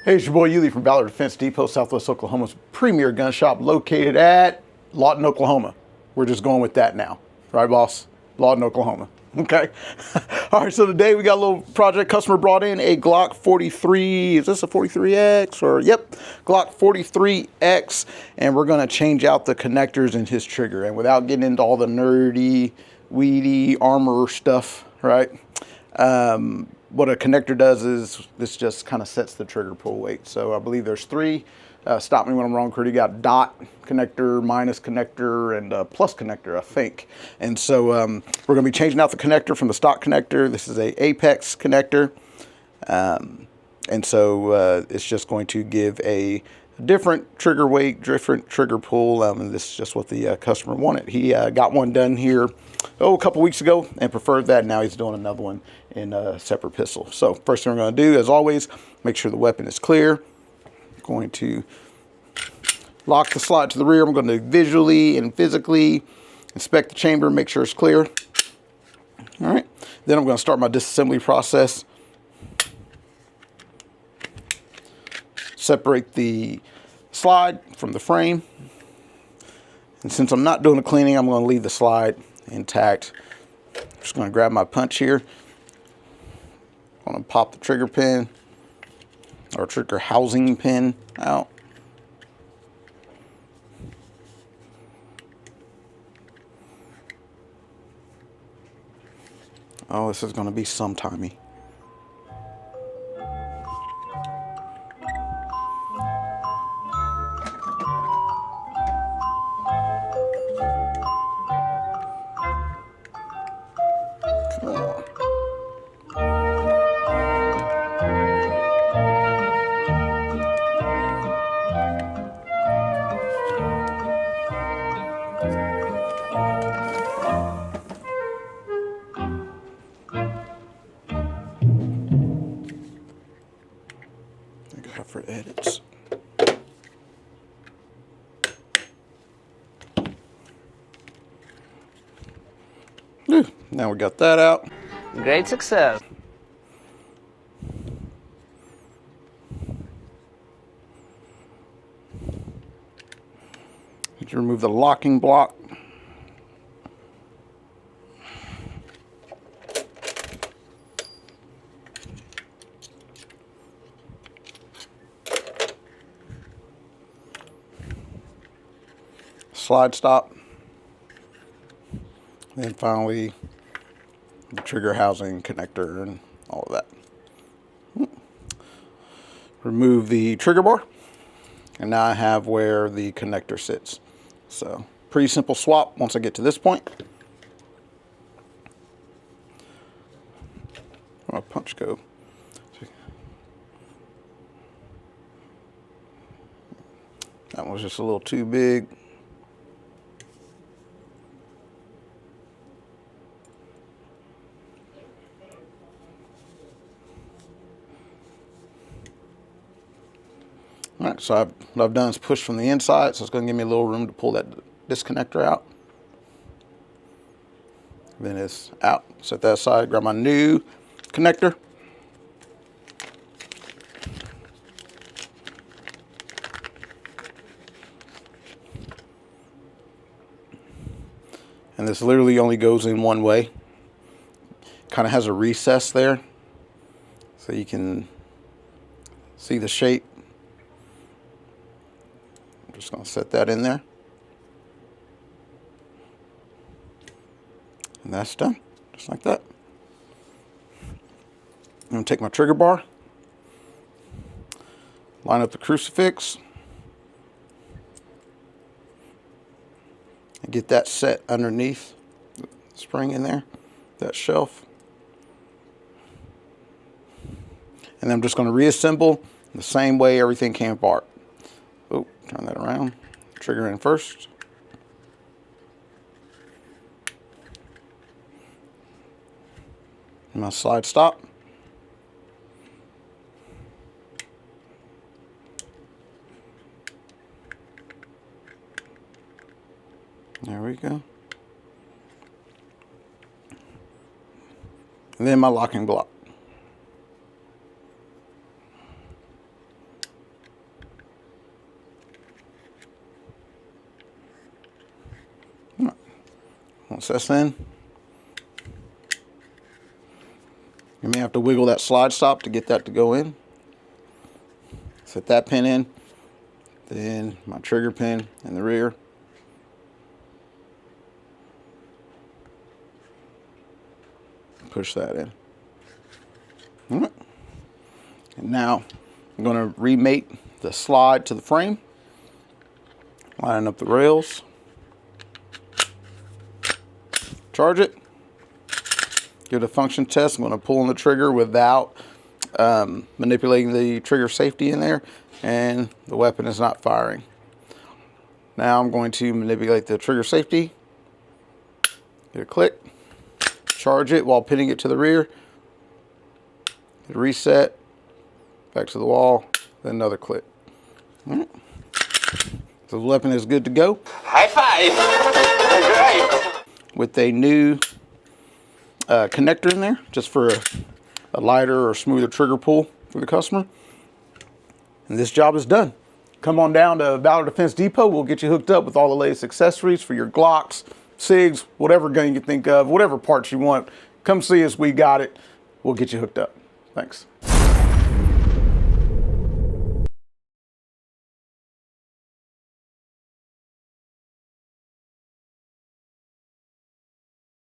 Hey, it's your boy Yuli from Valor Defense Depot, Southwest Oklahoma's premier gun shop located at Lawton, Oklahoma. We're just going with that now. Right, boss? Lawton, Oklahoma. Okay. All right, so today we got a little project customer brought in, a Glock 43. Is this a 43X or? Yep, Glock 43X. And we're going to change out the connectors in his trigger. And without getting into all the nerdy, weedy armor stuff, right? What a connector does is this just kind of sets the trigger pull weight. So I believe there's three. Stop me when I'm wrong, Kurt. You got dot connector, minus connector, and plus connector, I think. And so we're going to be changing out the connector from the stock connector. This is a Apex connector. And so it's just going to give a different trigger weight, different trigger pull. And this is just what the customer wanted. He got one done here a couple weeks ago and preferred that. Now he's doing another one in a separate pistol. So first thing we're going to do, as always, make sure the weapon is clear. I'm going to lock the slide to the rear. I'm going to visually and physically inspect the chamber, make sure it's clear. All right. Then I'm going to start my disassembly process. Separate the slide from the frame. And since I'm not doing the cleaning, I'm going to leave the slide intact. I'm just going to grab my punch here. I'm going to pop the trigger pin or trigger housing pin out. Oh, this is going to be sometimey. Come on. I got for edits. Now we got that out. Great success. Need to remove the locking block. Slide stop. Then finally the trigger housing connector and all of that. Remove the trigger bar, and now I have where the connector sits. So pretty simple swap once I get to this point. Where my punch go? That was just a little too big. All right, so what I've done is push from the inside, so it's going to give me a little room to pull that disconnector out. Then it's out. Set that aside, grab my new connector. And this literally only goes in one way. Kind of has a recess there, so you can see the shape. I'm just going to set that in there. And that's done, just like that. I'm going to take my trigger bar, line up the crucifix, and get that set underneath the spring in there, that shelf. And then I'm just going to reassemble the same way everything came apart. Oh, turn that around. Trigger in first. And my slide stop. There we go. And then my locking block. Once that's in, you may have to wiggle that slide stop to get that to go in. Set that pin in, then my trigger pin in the rear. Push that in. All right. And now I'm going to remate the slide to the frame. Line up the rails. Charge it. Give it a function test. I'm going to pull on the trigger without manipulating the trigger safety in there, and the weapon is not firing. Now I'm going to manipulate the trigger safety. Get a click. Charge it while pinning it to the rear. Hit reset. Back to the wall. Then another click. All right. So the weapon is good to go. High five! With a new connector in there, just for a lighter or smoother trigger pull for the customer. And this job is done. Come on down to Valor Defense Depot. We'll get you hooked up with all the latest accessories for your Glocks, SIGs, whatever gun you think of, whatever parts you want. Come see us. We got it. We'll get you hooked up. Thanks.